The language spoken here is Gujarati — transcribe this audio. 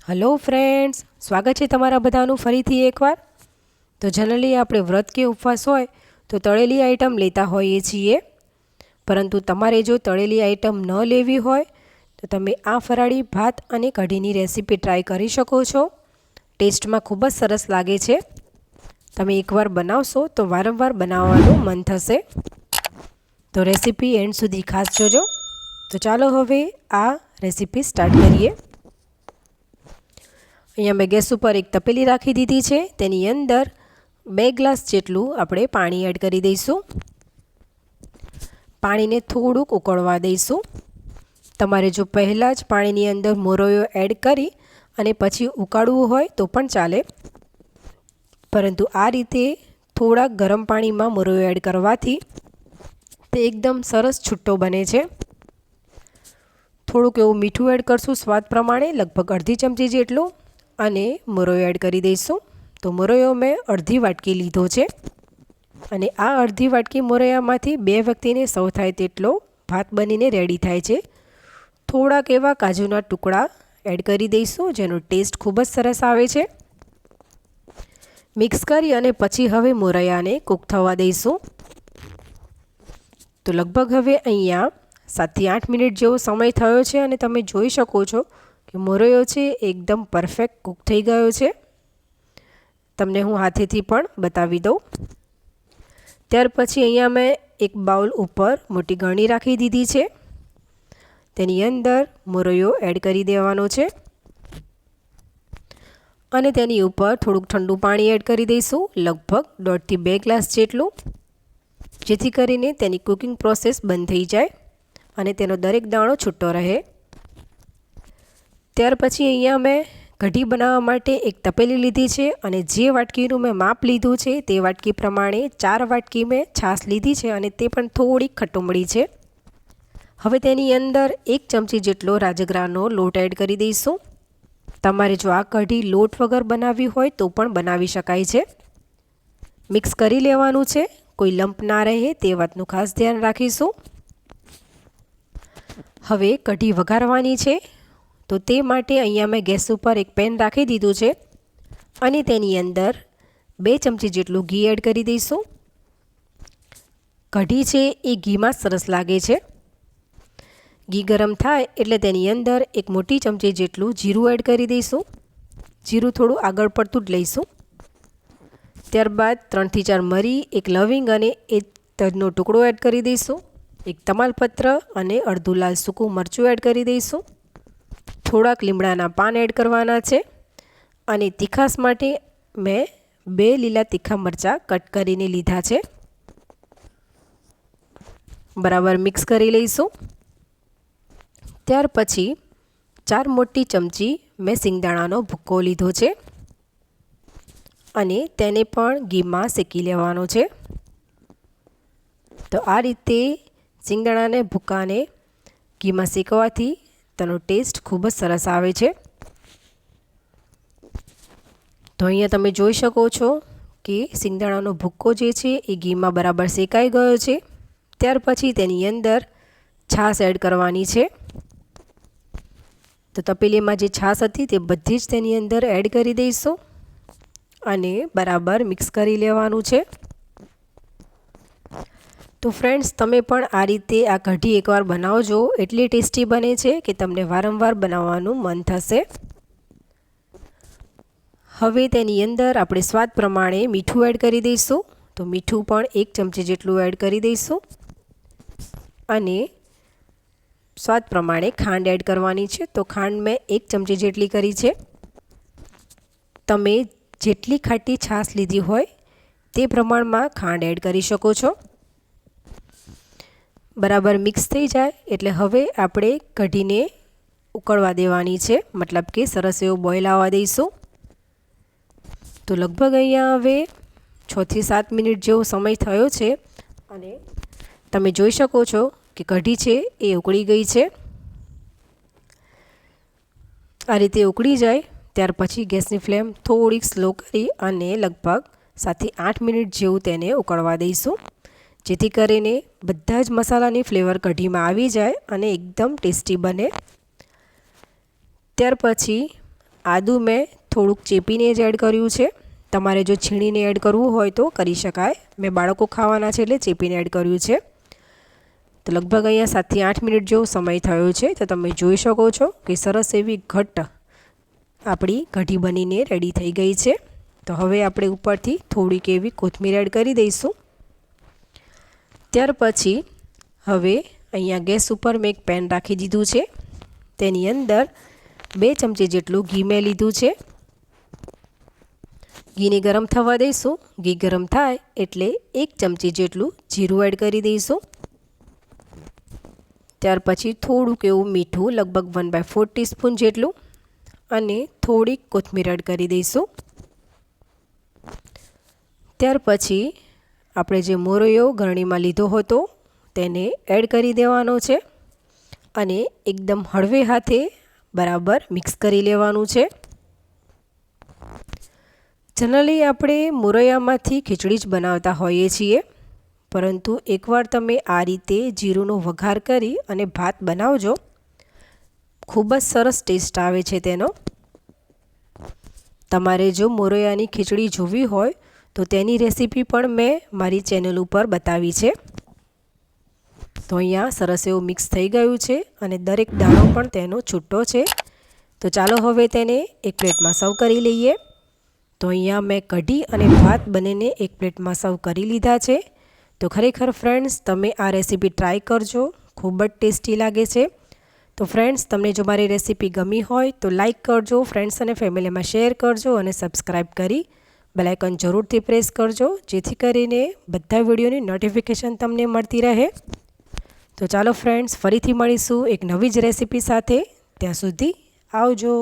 હલો ફ્રેન્ડ્સ, સ્વાગત છે તમારા બધાનું ફરીથી એકવાર। તો જનરલી આપણે વ્રત કે ઉપવાસ હોય તો તળેલી આઈટમ લેતા હોઈએ છીએ, પરંતુ તમારે જો તળેલી આઈટમ ન લેવી હોય તો તમે આ ફરાળી ભાત અને કઢીની રેસીપી ટ્રાય કરી શકો છો। ટેસ્ટમાં ખૂબ જ સરસ લાગે છે। તમે એકવાર બનાવશો તો વારંવાર બનાવવાનું મન થશે। તો રેસીપી એન્ડ સુધી ખાસ જોજો। તો ચાલો હવે આ રેસીપી સ્ટાર્ટ કરીએ। અહીંયા મેં ગેસ ઉપર એક તપેલી રાખી દીધી છે। તેની અંદર 2 ગ્લાસ જેટલું આપણે પાણી એડ કરી દઈશું। પાણીને થોડુંક ઉકળવા દઈશું। તમારે જો પહેલાં જ પાણીની અંદર મોરૈયો એડ કરી અને પછી ઉકાળવું હોય તો પણ ચાલે, પરંતુ આ રીતે થોડા ગરમ પાણીમાં મોરૈયો એડ કરવાથી તે એકદમ સરસ છૂટો બને છે। થોડુંક એવું મીઠું એડ કરશું સ્વાદ પ્રમાણે, લગભગ અડધી ચમચી જેટલું, અને મોરૈયો એડ કરી દઈશું। તો મોરૈયો મેં અડધી વાટકી લીધો છે, અને આ અડધી વાટકી મોરૈયામાંથી 2 વ્યક્તિને સર્વ થાય તેટલો ભાત બનીને રેડી થાય છે। થોડાક એવા કાજુના ટુકડા એડ કરી દઈશું, જેનો ટેસ્ટ ખૂબ જ સરસ આવે છે। મિક્સ કરી અને પછી હવે મોરૈયાને કૂક થવા દઈશું। તો લગભગ હવે અહીંયા 7 થી 8 મિનિટ જેવો સમય થયો છે, અને તમે જોઈ શકો છો કે મોરૈયો છે એકદમ પરફેક્ટ કૂક થઈ ગયો છે। તમને હું હાથેથી પણ બતાવી દઉં। ત્યાર પછી અહીંયા મેં એક બાઉલ ઉપર મોટી ગળણી રાખી દીધી છે। તેની અંદર મોરૈયો એડ કરી દેવાનો છે, અને તેની ઉપર થોડુંક ઠંડુ પાણી એડ કરી દઈશું, લગભગ 1.5 થી 2 ગ્લાસ જેટલું, જેથી કરીને તેની કુકિંગ પ્રોસેસ બંધ થઈ જાય અને તેનો દરેક દાણો છૂટો રહે। ત્યાર પછી અહીંયા મેં કઢી બનાવવા માટે એક તપેલી લીધી છે, અને જે વાટકીનું મેં માપ લીધું છે તે વાટકી પ્રમાણે 4 વાટકી મેં છાશ લીધી છે, અને તે પણ થોડી ખટુમળી છે। હવે તેની અંદર 1 ચમચી જેટલો રાજગરાનો લોટ એડ કરી દઈશું। તમારે જો આ કઢી લોટ વગર બનાવવી હોય તો પણ બનાવી શકાય છે। મિક્સ કરી લેવાનું છે, કોઈ લંપ ના રહે તે વાતનું ખાસ ધ્યાન રાખીશું। હવે કઢી વઘારવાની છે, તો તે માટે અહીંયા મેં ગેસ ઉપર એક પેન રાખી દીધું છે, અને તેની અંદર 2 ચમચી જેટલું ઘી એડ કરી દઈશું। કઢી છે એ ઘીમાં સરસ લાગે છે। ઘી ગરમ થાય એટલે તેની અંદર 1 મોટી ચમચી જેટલું જીરું એડ કરી દઈશું। જીરું થોડું આગળ પડતું જ લઈશું। ત્યારબાદ 3 થી 4 મરી, 1 લવિંગ અને 1 તજનો ટુકડો એડ કરી દઈશું। 1 તમાલપત્ર અને અડધું લાલ સૂકું મરચું એડ કરી દઈશું। થોડાક લીમડાના પાન એડ કરવાના છે, અને તીખાસ માટે મેં 2 લીલા તીખા મરચાં કટ કરીને લીધા છે। બરાબર મિક્સ કરી લઈશું। ત્યાર પછી 4 મોટી ચમચી મેં સિંગદાણાનો ભૂક્કો લીધો છે, અને તેને પણ ઘીમાં શેકી લેવાનો છે। તો આ રીતે સિંગદાણાને ભૂક્કાને ઘીમાં શેકવાથી તેનો ટેસ્ટ ખૂબ જ સરસ આવે છે। તો અહીંયા તમે જોઈ શકો છો કે સિંગદાણાનો ભૂક્કો જે છે એ ઘીમાં બરાબર શેકાઈ ગયો છે। ત્યાર પછી તેની અંદર છાશ એડ કરવાની છે। તો તપેલીમાં જે છાશ હતી તે બધી જ તેની અંદર એડ કરી દઈશું, અને બરાબર મિક્સ કરી લેવાનું છે। તો ફ્રેન્ડ્સ, તમે પણ આ રીતે આ કઢી એકવાર બનાવજો, એટલી ટેસ્ટી બને છે કે તમને વારંવાર બનાવવાનું મન થશે। હવે તેની અંદર આપણે સ્વાદ પ્રમાણે મીઠું એડ કરી દઈશું। તો મીઠું પણ 1 ચમચી જેટલું એડ કરી દઈશું, અને સ્વાદ પ્રમાણે ખાંડ એડ કરવાની છે। તો ખાંડ મેં 1 ચમચી જેટલી કરી છે। તમે જેટલી ખાટી છાશ લીધી હોય તે પ્રમાણમાં ખાંડ એડ કરી શકો છો। બરાબર મિક્સ થઈ જાય એટલે હવે આપણે કઢીને ઉકળવા દેવાની છે, મતલબ કે સરસ એવો બોઇલ આવવા દઈશું। તો લગભગ અહીંયા હવે 6 થી 7 મિનિટ જેવો સમય થયો છે, અને તમે જોઈ શકો છો કે કઢી છે એ ઉકળી ગઈ છે। આ રીતે ઉકળી જાય ત્યાર પછી ગેસની ફ્લેમ થોડીક સ્લો કરી અને લગભગ 7 થી 8 મિનિટ જેવું તેને ઉકળવા દઈશું, જેથી કરીને બધા જ મસાલાની ફ્લેવર કઢીમાં આવી જાય અને એકદમ ટેસ્ટી બને। ત્યાર પછી આદું મેં થોડુંક ચેપીને જ એડ કર્યું છે. તમારે જો છીણીને એડ કરવું હોય તો કરી શકાય. મેં બાળકો ખાવાના છે એટલે ચેપીને એડ કર્યું છે. તો લગભગ અહીંયા 7 થી 8 મિનિટ જેવો સમય થયો છે. તો તમે જોઈ શકો છો કે સરસ એવી ઘટ્ટ આપણી કઢી બનીને રેડી થઈ ગઈ છે. તો હવે આપણે ઉપરથી થોડીક એવી કોથમીર એડ કરી દઈશું. ત્યાર પછી હવે અહીંયા ગેસ ઉપર મેં એક પેન રાખી દીધું છે. તેની અંદર 2 ચમચી જેટલું ઘી મેં લીધું છે. ઘીને ગરમ થવા દઈશું. ઘી ગરમ થાય એટલે 1 ચમચી જેટલું જીરું એડ કરી દઈશું. ત્યાર પછી થોડુંક એવું મીઠું, લગભગ 1/4 ટીસ્પૂન જેટલું, અને થોડીક કોથમીર એડ કરી દઈશું. ત્યાર પછી આપણે જે મોરૈયો ગરણીમાં લીધો હતો તેને એડ કરી દેવાનો છે અને એકદમ હળવે હાથે બરાબર મિક્સ કરી લેવાનું છે. જનરલી આપણે મોરૈયામાંથી ખીચડી જ બનાવતા હોઈએ છીએ, પરંતુ એકવાર તમે આ રીતે જીરુંનો વઘાર કરી અને ભાત બનાવજો, ખૂબ જ સરસ ટેસ્ટ આવે છે તેનો. તમારે જો મોરૈયાની ખીચડી જોવી હોય તો તેની રેસીપી પણ મેં મારી ચેનલ ઉપર બતાવી છે. તો અહીંયા સરસ એવું મિક્સ થઈ ગયું છે અને દરેક દાણો પણ તેનો છૂટો છે. તો ચાલો હવે તેને એક પ્લેટમાં સર્વ કરી લઈએ. તો અહીંયા મેં કઢી અને ભાત બંનેને એક પ્લેટમાં સર્વ કરી લીધા છે. તો ખરેખર ફ્રેન્ડ્સ, તમે આ રેસીપી ટ્રાય કરજો, ખૂબ જ ટેસ્ટી લાગે છે. તો ફ્રેન્ડ્સ, તમને જો મારી રેસીપી ગમી હોય તો લાઈક કરજો, ફ્રેન્ડ્સ અને ફેમિલીમાં શેર કરજો અને સબસ્ક્રાઈબ કરી બેલ આઇકન જરૂરથી પ્રેસ કરજો, જેથી કરીને બધા વિડીયોની નોટિફિકેશન તમને મળતી રહે. તો ચાલો ફ્રેન્ડ્સ, ફરીથી મળીશું એક નવી જ રેસીપી સાથે. ત્યાં સુધી આવજો.